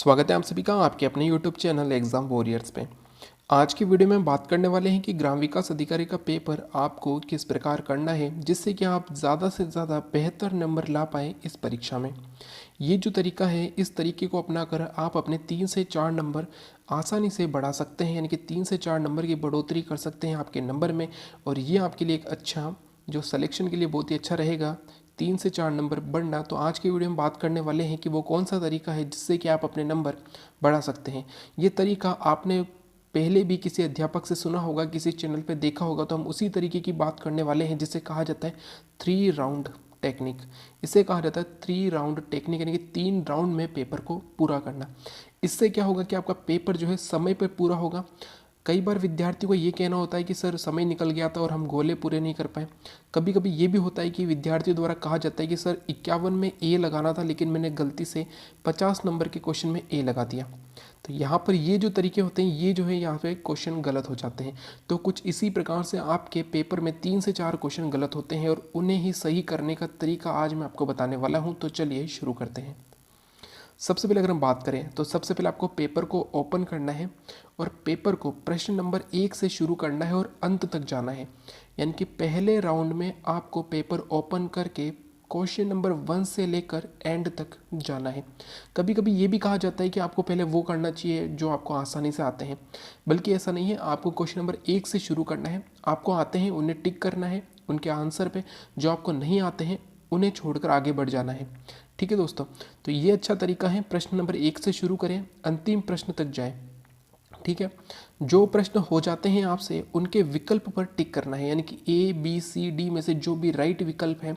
स्वागत है आप सभी का आपके अपने यूट्यूब चैनल एग्ज़ाम वॉरियर्स पे। आज की वीडियो में हम बात करने वाले हैं कि ग्राम विकास अधिकारी का पेपर आपको किस प्रकार करना है जिससे कि आप ज़्यादा से ज़्यादा बेहतर नंबर ला पाएँ इस परीक्षा में। ये जो तरीका है, इस तरीके को अपनाकर आप अपने 3 से 4 नंबर आसानी से बढ़ा सकते हैं, यानी कि 3 से 4 नंबर की बढ़ोतरी कर सकते हैं आपके नंबर में। और ये आपके लिए एक अच्छा, जो सिलेक्शन के लिए बहुत ही अच्छा रहेगा, 3 से 4 नंबर बढ़ना। तो आज की वीडियो में बात करने वाले हैं कि वो कौन सा तरीका है जिससे कि आप अपने नंबर बढ़ा सकते हैं। ये तरीका आपने पहले भी किसी अध्यापक से सुना होगा, किसी चैनल पे देखा होगा, तो हम उसी तरीके की बात करने वाले हैं जिसे कहा जाता है 3 राउंड टेक्निक। इसे कहा जाता है 3 राउंड टेक्निक, यानी कि 3 राउंड में पेपर को पूरा करना। इससे क्या होगा कि आपका पेपर जो है समय पर पूरा होगा। कई बार विद्यार्थी को ये कहना होता है कि सर समय निकल गया था और हम गोले पूरे नहीं कर पाए। कभी कभी ये भी होता है कि विद्यार्थियों द्वारा कहा जाता है कि सर 51 में ए लगाना था, लेकिन मैंने गलती से 50 नंबर के क्वेश्चन में ए लगा दिया। तो यहाँ पर ये जो तरीके होते हैं, ये जो है यहाँ पे क्वेश्चन गलत हो जाते हैं। तो कुछ इसी प्रकार से आपके पेपर में 3 से 4 क्वेश्चन गलत होते हैं और उन्हें ही सही करने का तरीका आज मैं आपको बताने वाला हूँ। तो चलिए शुरू करते हैं। सबसे पहले अगर हम बात करें तो सबसे पहले आपको पेपर को ओपन करना है और पेपर को प्रश्न नंबर 1 से शुरू करना है और अंत तक जाना है। यानी कि पहले राउंड में आपको पेपर ओपन करके क्वेश्चन नंबर 1 से लेकर एंड तक जाना है। कभी कभी ये भी कहा जाता है कि आपको पहले वो करना चाहिए जो आपको आसानी से आते हैं, बल्कि ऐसा नहीं है। आपको क्वेश्चन नंबर 1 से शुरू करना है। आपको आते हैं उन्हें टिक करना है उनके आंसर पे, जो आपको नहीं आते हैं उन्हें छोड़कर आगे बढ़ जाना है। ठीक है दोस्तों, तो ये अच्छा तरीका है। प्रश्न नंबर 1 से शुरू करें, अंतिम प्रश्न तक जाएं। ठीक है, जो प्रश्न हो जाते हैं आपसे उनके विकल्प पर टिक करना है, यानी कि ए बी सी डी में से जो भी राइट विकल्प है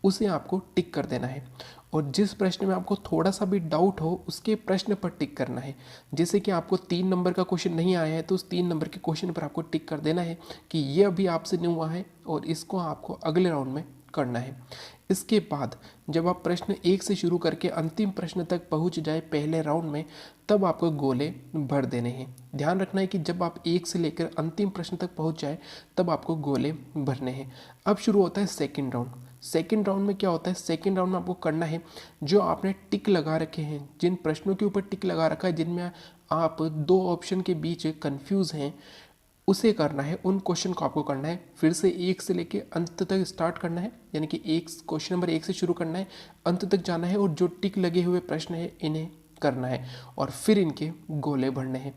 उसे आपको टिक कर देना है। और जिस प्रश्न में आपको थोड़ा सा भी डाउट हो उसके प्रश्न पर टिक करना है। जैसे कि आपको 3 नंबर का क्वेश्चन नहीं आया है तो उस 3 नंबर के क्वेश्चन पर आपको टिक कर देना है कि ये अभी आपसे नहीं हुआ है और इसको आपको अगले राउंड में करना है। इसके बाद जब आप प्रश्न 1 से शुरू करके अंतिम प्रश्न तक पहुंच जाए पहले राउंड में, तब आपको गोले भर देने हैं। ध्यान रखना है कि जब आप 1 से लेकर अंतिम प्रश्न तक पहुंच जाए तब आपको गोले भरने हैं। अब शुरू होता है सेकंड राउंड। सेकंड राउंड में क्या होता है, सेकंड राउंड में आपको करना है जो आपने टिक लगा रखे हैं, जिन प्रश्नों के ऊपर टिक लगा रखा है, जिनमें आप 2 ऑप्शन के बीच कंफ्यूज हैं, उसे करना है। उन क्वेश्चन को आपको करना है फिर से 1 से लेके अंत तक स्टार्ट करना है, यानी कि एक क्वेश्चन नंबर 1 से शुरू करना है, अंत तक जाना है और जो टिक लगे हुए प्रश्न है इन्हें करना है और फिर इनके गोले भरने हैं।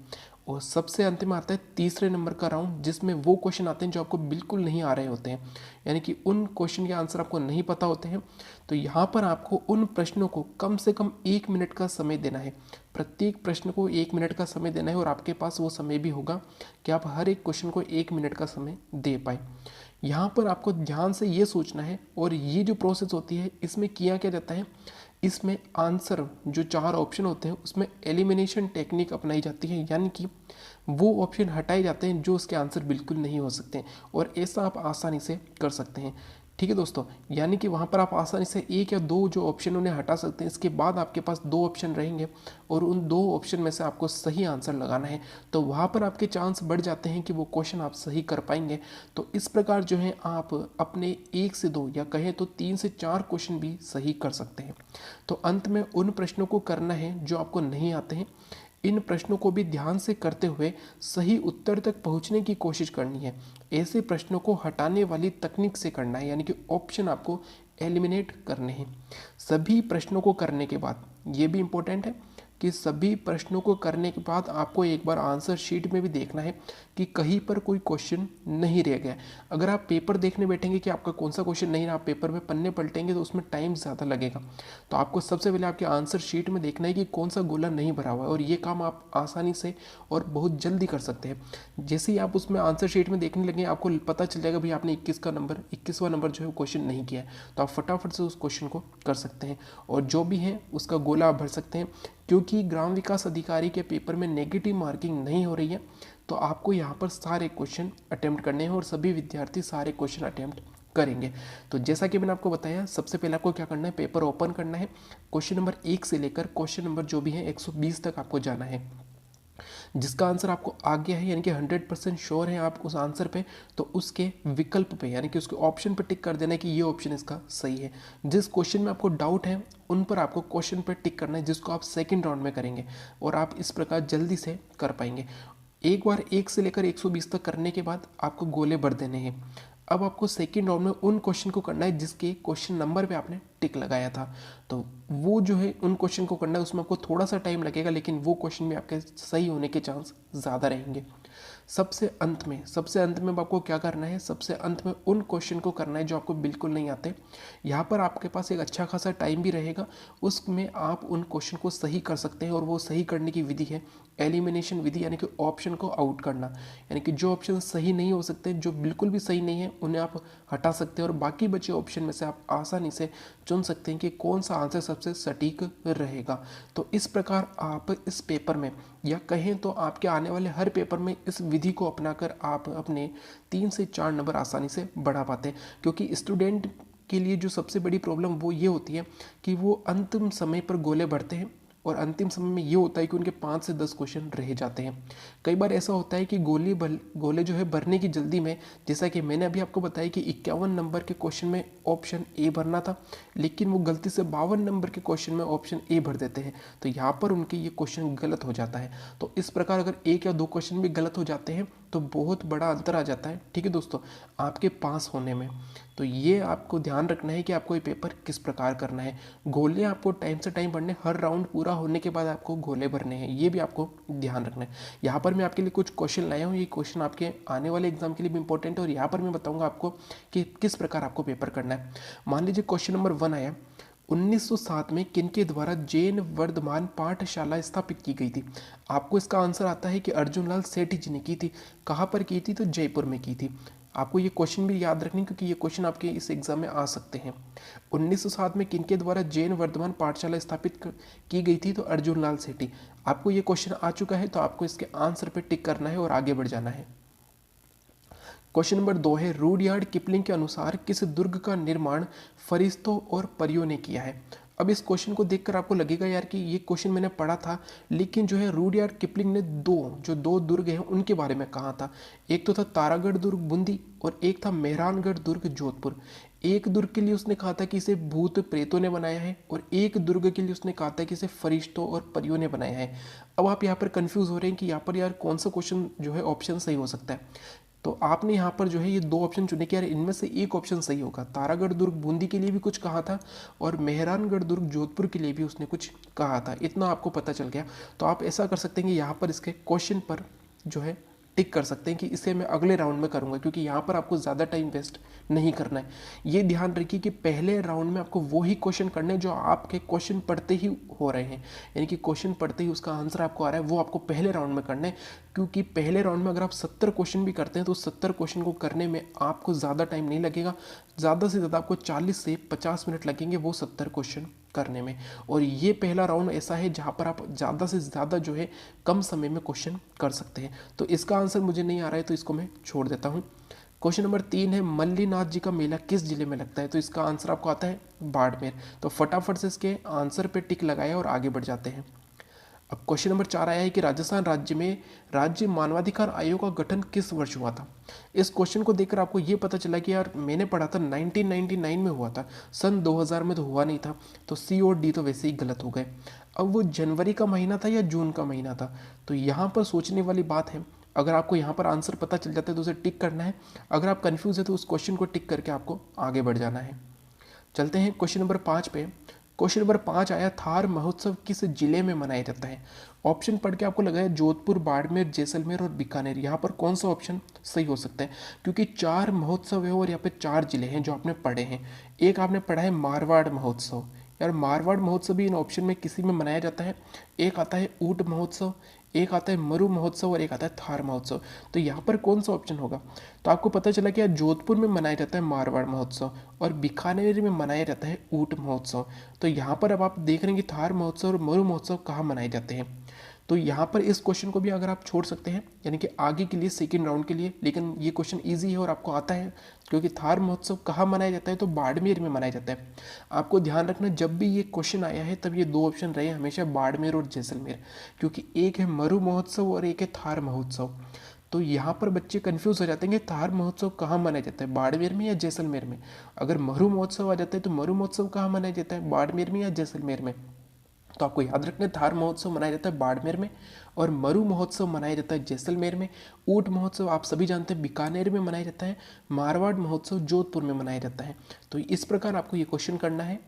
और सबसे अंत में आता है तीसरे नंबर का राउंड, जिसमें वो क्वेश्चन आते हैं जो आपको बिल्कुल नहीं आ रहे होते हैं, यानी कि उन क्वेश्चन के आंसर आपको नहीं पता होते हैं। तो यहाँ पर आपको उन प्रश्नों को कम से कम 1 मिनट का समय देना है। प्रत्येक प्रश्न को 1 मिनट का समय देना है और आपके पास वो समय भी होगा कि आप हर एक क्वेश्चन को 1 मिनट का समय दे पाए। यहाँ पर आपको ध्यान से ये सोचना है, और ये जो प्रोसेस होती है इसमें किया क्या जाता है, इसमें आंसर जो 4 ऑप्शन होते हैं उसमें एलिमिनेशन टेक्निक अपनाई जाती है, यानी कि वो ऑप्शन हटाए जाते हैं जो उसके आंसर बिल्कुल नहीं हो सकते, और ऐसा आप आसानी से कर सकते हैं। ठीक है दोस्तों, यानी कि वहाँ पर आप आसानी से 1 या 2 जो ऑप्शन उन्हें हटा सकते हैं। इसके बाद आपके पास 2 ऑप्शन रहेंगे और उन 2 ऑप्शन में से आपको सही आंसर लगाना है। तो वहाँ पर आपके चांस बढ़ जाते हैं कि वो क्वेश्चन आप सही कर पाएंगे। तो इस प्रकार जो है आप अपने 1 से 2 या कहें तो 3 से 4 क्वेश्चन भी सही कर सकते हैं। तो अंत में उन प्रश्नों को करना है जो आपको नहीं आते हैं। इन प्रश्नों को भी ध्यान से करते हुए सही उत्तर तक पहुंचने की कोशिश करनी है। ऐसे प्रश्नों को हटाने वाली तकनीक से करना है, यानी कि ऑप्शन आपको एलिमिनेट करने हैं। सभी प्रश्नों को करने के बाद ये भी इम्पोर्टेंट है कि सभी प्रश्नों को करने के बाद आपको एक बार आंसर शीट में भी देखना है कि कहीं पर कोई क्वेश्चन नहीं रह गया। अगर आप पेपर देखने बैठेंगे कि आपका कौन सा क्वेश्चन नहीं रहा, आप पेपर में पन्ने पलटेंगे तो उसमें टाइम ज़्यादा लगेगा। तो आपको सबसे पहले आपके आंसर शीट में देखना है कि कौन सा गोला नहीं भरा हुआ है, और ये काम आप आसानी से और बहुत जल्दी कर सकते हैं। जैसे ही आप उसमें आंसर शीट में देखने लगे आपको पता चल जाएगा भाई आपने 21वां नंबर जो है क्वेश्चन नहीं किया है, तो आप फटाफट से उस क्वेश्चन को कर सकते हैं और जो भी है उसका गोला आप भर सकते हैं। क्योंकि ग्राम विकास अधिकारी के पेपर में नेगेटिव मार्किंग नहीं हो रही है, तो आपको यहाँ पर सारे क्वेश्चन अटेम्प्ट करने हैं और सभी विद्यार्थी सारे क्वेश्चन अटेम्प्ट करेंगे। तो जैसा कि मैंने आपको बताया, सबसे पहले आपको क्या करना है, पेपर ओपन करना है। क्वेश्चन नंबर 1 से लेकर क्वेश्चन नंबर जो भी है 120 तक आपको जाना है। जिसका आंसर आपको आ गया है यानी कि 100% श्योर है आप उस आंसर पे, तो उसके विकल्प पे यानी कि उसके ऑप्शन पे टिक कर देना है कि ये ऑप्शन इसका सही है। जिस क्वेश्चन में आपको डाउट है उन पर आपको क्वेश्चन पे टिक करना है जिसको आप सेकंड राउंड में करेंगे, और आप इस प्रकार जल्दी से कर पाएंगे। एक बार 1 से लेकर 120 तक करने के बाद आपको गोले भर देने हैं। अब आपको सेकेंड राउंड में उन क्वेश्चन को करना है जिसके क्वेश्चन नंबर पे आपने टिक लगाया था, तो वो जो है उन क्वेश्चन को करना है, उसमें आपको थोड़ा सा टाइम लगेगा लेकिन वो क्वेश्चन में आपके सही होने के चांस ज़्यादा रहेंगे। सबसे अंत में आपको क्या करना है, सबसे अंत में उन क्वेश्चन को करना है जो आपको बिल्कुल नहीं आते। यहाँ पर आपके पास एक अच्छा खासा टाइम भी रहेगा, उसमें आप उन क्वेश्चन को सही कर सकते हैं, और वो सही करने की विधि है एलिमिनेशन विधि, यानी कि ऑप्शन को आउट करना। यानी कि जो ऑप्शन सही नहीं हो सकते, जो बिल्कुल भी सही नहीं है, उन्हें आप हटा सकते हैं और बाकी बचे ऑप्शन में से आप आसानी से चुन सकते हैं कि कौन सा आंसर सबसे सटीक रहेगा। तो इस प्रकार आप इस पेपर में, या कहें तो आपके आने वाले हर पेपर में इस विधि को अपनाकर आप अपने 3 से 4 नंबर आसानी से बढ़ा पाते हैं। क्योंकि स्टूडेंट के लिए जो सबसे बड़ी प्रॉब्लम वो ये होती है कि वो अंतिम समय पर गोले भरते हैं, और अंतिम समय में ये होता है कि उनके 5 से 10 क्वेश्चन रह जाते हैं। कई बार ऐसा होता है कि गोले जो है भरने की जल्दी में, जैसा कि मैंने अभी आपको बताया कि 51 नंबर के क्वेश्चन में ऑप्शन ए भरना था, लेकिन वो गलती से 52 नंबर के क्वेश्चन में ऑप्शन ए भर देते हैं, तो यहाँ पर उनके ये क्वेश्चन गलत हो जाता है। तो इस प्रकार अगर 1 या 2 क्वेश्चन भी गलत हो जाते हैं तो बहुत बड़ा अंतर आ जाता है, ठीक है दोस्तों, आपके पास होने में। तो ये आपको ध्यान रखना है कि आपको ये पेपर किस प्रकार करना है। गोले आपको टाइम से टाइम भरने, हर राउंड पूरा होने के बाद आपको गोले भरने हैं, ये भी आपको ध्यान रखना है। यहाँ पर मैं आपके लिए कुछ क्वेश्चन लाया हूँ, ये क्वेश्चन आपके आने वाले एग्जाम के लिए भी इंपॉर्टेंट है, और यहाँ पर मैं बताऊँगा आपको कि किस प्रकार आपको पेपर करना है। मान लीजिए क्वेश्चन नंबर 1 आया, 1907 में किनके द्वारा जैन वर्धमान पाठशाला स्थापित की गई थी। आपको इसका आंसर आता है कि अर्जुन लाल सेठी जी ने की थी। कहाँ पर की थी, तो जयपुर में की थी। आपको ये क्वेश्चन भी याद रखनी, क्योंकि ये क्वेश्चन आपके इस एग्जाम में आ सकते हैं। 1907 में किनके द्वारा जैन वर्धमान पाठशाला स्थापित की गई थी, तो अर्जुन लाल सेठी। आपको ये क्वेश्चन आ चुका है, तो आपको इसके आंसर पे टिक करना है और आगे बढ़ जाना है। क्वेश्चन नंबर 2 है, रूडयार्ड किपलिंग के अनुसार किस दुर्ग का निर्माण फरिश्तों और परियों ने किया है। अब इस क्वेश्चन को देखकर आपको लगेगा यार कि ये क्वेश्चन मैंने पढ़ा था, लेकिन जो है रूडयार्ड किपलिंग ने दो दुर्ग हैं उनके बारे में कहा था। एक तो था तारागढ़ दुर्ग बूंदी, और एक था मेहरानगढ़ दुर्ग जोधपुर। एक दुर्ग के लिए उसने कहा था कि इसे भूत प्रेतों ने बनाया है, और एक दुर्ग के लिए उसने कहा था कि इसे फरिश्तों और परियों ने बनाया है। अब आप यहाँ पर कंफ्यूज हो रहे हैं कि यहाँ पर यार कौन सा क्वेश्चन जो है ऑप्शन सही हो सकता है। तो आपने यहाँ पर जो है ये 2 ऑप्शन चुने कि यार इनमें से एक ऑप्शन सही होगा। तारागढ़ दुर्ग बूंदी के लिए भी कुछ कहा था, और मेहरानगढ़ दुर्ग जोधपुर के लिए भी उसने कुछ कहा था। इतना आपको पता चल गया, तो आप ऐसा कर सकते हैं कि यहाँ पर इसके क्वेश्चन पर जो है टिक कर सकते हैं कि इसे मैं अगले राउंड में करूंगा, क्योंकि यहाँ पर आपको ज़्यादा टाइम वेस्ट नहीं करना है। ये ध्यान रखिए कि पहले राउंड में आपको वही क्वेश्चन करने हैं जो आपके क्वेश्चन पढ़ते ही हो रहे हैं, यानी कि क्वेश्चन पढ़ते ही उसका आंसर आपको आ रहा है, वो आपको पहले राउंड में करना है। क्योंकि पहले राउंड में अगर आप 70 क्वेश्चन भी करते हैं तो 70 क्वेश्चन को करने में आपको ज़्यादा टाइम नहीं लगेगा, ज़्यादा से ज़्यादा आपको 40 से 50 मिनट लगेंगे वो 70 क्वेश्चन करने में। और ये पहला राउंड ऐसा है जहाँ पर आप ज़्यादा से ज़्यादा जो है कम समय में क्वेश्चन कर सकते हैं। तो इसका आंसर मुझे नहीं आ रहा है, तो इसको मैं छोड़ देता हूँ। क्वेश्चन नंबर 3 है, मल्लीनाथ जी का मेला किस जिले में लगता है, तो इसका आंसर आपको आता है बाड़मेर। तो फटाफट से इसके आंसर पे टिक लगाए और आगे बढ़ जाते हैं। अब क्वेश्चन नंबर 4 आया है कि राजस्थान राज्य में राज्य मानवाधिकार आयोग का गठन किस वर्ष हुआ था। इस क्वेश्चन को देखकर आपको ये पता चला कि यार मैंने पढ़ा था 1999 में हुआ था, सन 2000 में तो हुआ नहीं था, तो सी और डी तो वैसे ही गलत हो गए। अब वो जनवरी का महीना था या जून का महीना था, तो यहाँ पर सोचने वाली बात है। अगर आपको यहाँ पर आंसर पता चल जाता है तो उसे टिक करना है, अगर आप कन्फ्यूज़ है तो उस क्वेश्चन को टिक करके आपको आगे बढ़ जाना है। चलते हैं क्वेश्चन नंबर 5 पे। क्वेश्चन नंबर 5 आया, थार महोत्सव किस जिले में मनाया जाता है। ऑप्शन पढ़ के आपको लगा है जोधपुर, बाड़मेर, जैसलमेर और बीकानेर। यहाँ पर कौन सा ऑप्शन सही हो सकता है, क्योंकि 4 महोत्सव है और यहाँ पे 4 जिले हैं जो आपने पढ़े हैं। एक आपने पढ़ा है मारवाड़ महोत्सव, यार मारवाड़ महोत्सव भी इन ऑप्शन में किसी में मनाया जाता है। एक आता है ऊंट महोत्सव, एक आता है मरु महोत्सव और एक आता है थार महोत्सव। तो यहाँ पर कौन सा ऑप्शन होगा, तो आपको पता चला कि यार जोधपुर में मनाया जाता है मारवाड़ महोत्सव और बीकानेर में मनाया जाता है ऊंट महोत्सव। तो यहाँ पर अब आप देख रहे हैं कि थार महोत्सव और मरु महोत्सव कहाँ मनाए जाते हैं। तो तो यहाँ पर इस क्वेश्चन को भी अगर आप छोड़ सकते हैं यानी कि आगे के लिए सेकेंड राउंड के लिए, लेकिन ये क्वेश्चन ईजी है और आपको आता है, क्योंकि थार महोत्सव कहाँ मनाया जाता है, तो बाड़मेर में मनाया जाता है। आपको ध्यान रखना जब भी ये क्वेश्चन आया है तब ये दो ऑप्शन रहे हमेशा, बाड़मेर और जैसलमेर, क्योंकि एक है मरु महोत्सव और एक है थार महोत्सव। तो यहाँ पर बच्चे कंफ्यूज हो जाते हैं कि थार महोत्सव कहाँ मनाया जाता है, बाड़मेर में या जैसलमेर में। अगर मरु महोत्सव आ जाता है तो मरु महोत्सव कहाँ मनाया जाता है, बाड़मेर में या जैसलमेर में। तो आपको याद रखना है थार महोत्सव मनाया जाता है बाड़मेर में और मरु महोत्सव मनाया जाता है जैसलमेर में। ऊंट महोत्सव आप सभी जानते हैं बीकानेर में मनाया जाता है। मारवाड़ महोत्सव जोधपुर में मनाया जाता है। तो इस प्रकार आपको ये क्वेश्चन करना है।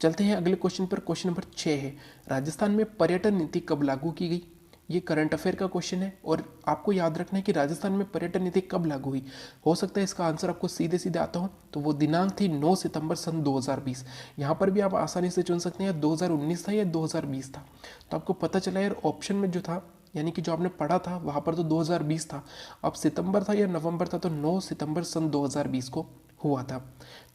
चलते हैं अगले क्वेश्चन पर। क्वेश्चन नंबर 6 है, राजस्थान में पर्यटन नीति कब लागू की गई। ये करंट अफेयर का क्वेश्चन है और आपको याद रखना है कि राजस्थान में पर्यटन नीति कब लागू हुई। हो सकता है इसका आंसर आपको सीधे सीधे आता हो, तो वो दिनांक थी 9 सितंबर सन 2020। यहाँ पर भी आप आसानी से चुन सकते हैं 2019 था या 2020 था। तो आपको पता चला यार ऑप्शन में जो था यानी कि जो आपने पढ़ा था वहाँ पर तो 2020 था, अब सितंबर था या नवंबर था, तो 9 सितंबर सन 2020 को हुआ था।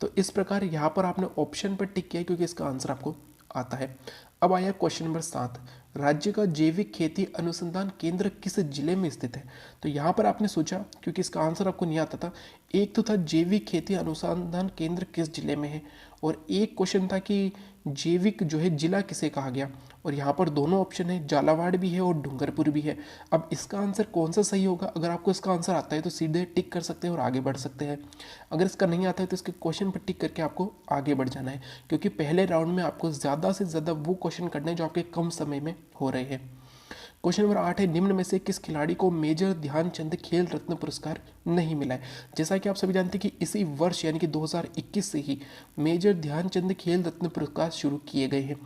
तो इस प्रकार यहाँ पर आपने ऑप्शन पर टिक किया क्योंकि इसका आंसर आपको आता है। अब आया क्वेश्चन नंबर 7, राज्य का जैविक खेती अनुसंधान केंद्र किस जिले में स्थित है। तो यहाँ पर आपने सोचा, क्योंकि इसका आंसर आपको नहीं आता था, एक तो था जैविक खेती अनुसंधान केंद्र किस जिले में है और एक क्वेश्चन था कि जैविक जो है जिला किसे कहा गया। और यहाँ पर दोनों ऑप्शन है, झालावाड़ भी है और डूंगरपुर भी है। अब इसका आंसर कौन सा सही होगा, अगर आपको इसका आंसर आता है तो सीधे टिक कर सकते हैं और आगे बढ़ सकते हैं। अगर इसका नहीं आता है तो इसके क्वेश्चन पर टिक करके आपको आगे बढ़ जाना है, क्योंकि पहले राउंड में आपको ज़्यादा से ज़्यादा वो क्वेश्चन करने हैं जो आपके कम समय में हो रहे हैं। क्वेश्चन नंबर 8 है, निम्न में से किस खिलाड़ी को मेजर ध्यानचंद खेल रत्न पुरस्कार नहीं मिला है। जैसा कि आप सभी जानते हैं कि इसी वर्ष यानी कि 2021 से ही मेजर ध्यानचंद खेल रत्न पुरस्कार शुरू किए गए हैं।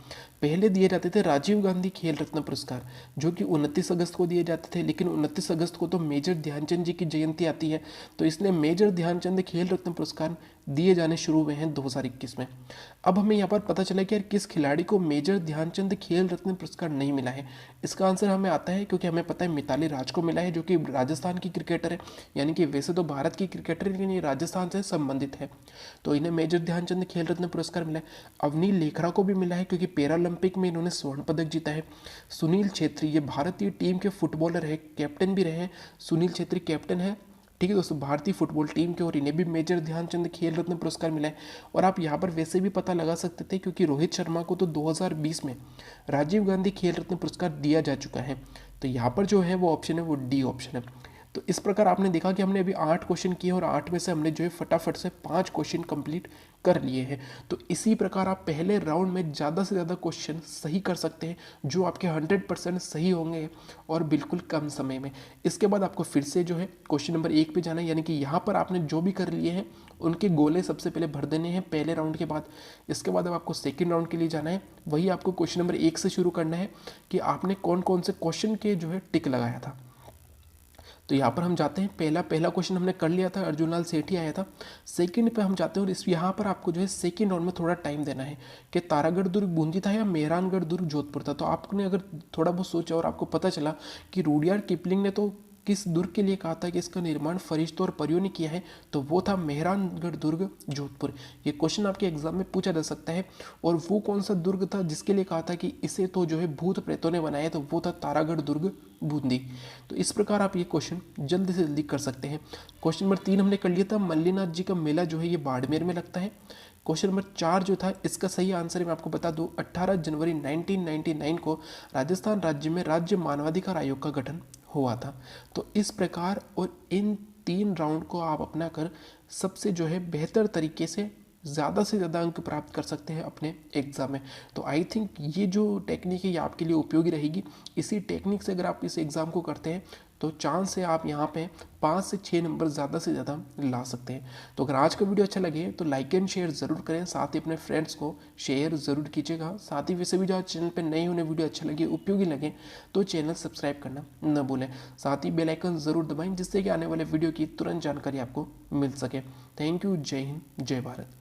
पहले दिए जाते थे राजीव गांधी खेल रत्न पुरस्कार, जो कि 29 अगस्त को दिए जाते थे, लेकिन 29 अगस्त को तो मेजर ध्यानचंद जी की जयंती आती है, तो इसलिए मेजर ध्यानचंद खेल रत्न पुरस्कार दिए जाने शुरू हुए हैं 2021 में। अब हमें यहाँ पर पता चला कि यार किस खिलाड़ी को मेजर ध्यानचंद खेल रत्न पुरस्कार नहीं मिला है। इसका आंसर हमें आता है, क्योंकि हमें पता है मिताली राज को मिला है, जो कि राजस्थान की क्रिकेटर है, यानी कि वैसे तो भारत की क्रिकेटर है लेकिन ये राजस्थान से संबंधित है, तो इन्हें मेजर ध्यानचंद खेल रत्न पुरस्कार मिला है। अवनी लेखरा को भी मिला है, क्योंकि पैरालंपिक में इन्होंने स्वर्ण पदक जीता है। सुनील छेत्री ये भारतीय टीम के फुटबॉलर है, कैप्टन भी रहे हैं। सुनील छेत्री कैप्टन है, ठीक है दोस्तों, भारतीय फुटबॉल टीम के, और इन्हें भी मेजर ध्यानचंद खेल रत्न पुरस्कार मिला है। और आप यहाँ पर वैसे भी पता लगा सकते थे, क्योंकि रोहित शर्मा को तो 2020 में राजीव गांधी खेल रत्न पुरस्कार दिया जा चुका है। तो यहाँ पर जो है वो ऑप्शन है वो डी ऑप्शन है। तो इस प्रकार आपने देखा कि हमने अभी 8 क्वेश्चन किए और 8 में से हमने जो है फटाफट से 5 क्वेश्चन कंप्लीट कर लिए हैं। तो इसी प्रकार आप पहले राउंड में ज़्यादा से ज़्यादा क्वेश्चन सही कर सकते हैं, जो आपके 100% सही होंगे और बिल्कुल कम समय में। इसके बाद आपको फिर से जो है क्वेश्चन नंबर 1 पे जाना है, यानी कि यहाँ पर आपने जो भी कर लिए हैं उनके गोले सबसे पहले भर देने हैं पहले राउंड के बाद। इसके बाद अब आपको सेकेंड राउंड के लिए जाना है, वही आपको क्वेश्चन नंबर 1 से शुरू करना है कि आपने कौन कौन से क्वेश्चन के जो है टिक लगाया था। तो यहाँ पर हम जाते हैं, पहला क्वेश्चन हमने कर लिया था, अर्जुन लाल सेठी आया था। सेकंड पे हम जाते हैं और इस यहाँ पर आपको जो है सेकंड राउंड में थोड़ा टाइम देना है कि तारागढ़ दुर्ग बूंदी था या मेहरानगढ़ दुर्ग जोधपुर था। तो आपने अगर थोड़ा बहुत सोचा और आपको पता चला कि रुडयार्ड किपलिंग ने तो किस दुर्ग के लिए कहा था कि इसका निर्माण फरिश्तों और परियों ने किया है, तो वो था मेहरानगढ़ दुर्ग जोधपुर। ये क्वेश्चन आपके एग्जाम में पूछा जा सकता है। और वो कौन सा दुर्ग था जिसके लिए कहा था कि इसे तो जो है भूत प्रेतों ने बनाया, तो वो था तारागढ़ दुर्ग बूंदी। तो इस प्रकार आप ये क्वेश्चन जल्दी से जल्दी कर सकते हैं। क्वेश्चन नंबर 3 हमने कर लिया था, मल्लीनाथ जी का मेला जो है ये बाड़मेर में लगता है। क्वेश्चन नंबर 4 जो था इसका सही आंसर मैं आपको बता दूं, 18 जनवरी 1999 को राजस्थान राज्य में राज्य मानवाधिकार आयोग का गठन हुआ था। तो इस प्रकार और इन 3 राउंड को आप अपना कर सबसे जो है बेहतर तरीके से ज़्यादा अंक प्राप्त कर सकते हैं अपने एग्ज़ाम में। तो आई थिंक ये जो टेक्निक है ये आपके लिए उपयोगी रहेगी। इसी टेक्निक से अगर आप इस एग्ज़ाम को करते हैं तो चांस है आप यहाँ पे 5 से 6 नंबर ज़्यादा से ज़्यादा ला सकते हैं। तो अगर आज का वीडियो अच्छा लगे तो लाइक एंड शेयर ज़रूर करें, साथ ही अपने फ्रेंड्स को शेयर ज़रूर कीजिएगा। साथ ही वैसे भी जो चैनल पे नए होने वीडियो अच्छे लगे उपयोगी लगे तो चैनल सब्सक्राइब करना न भूलें। साथ ही बेल आइकन ज़रूर दबाएं जिससे कि आने वाले वीडियो की तुरंत जानकारी आपको मिल सके। थैंक यू, जय हिंद, जय भारत।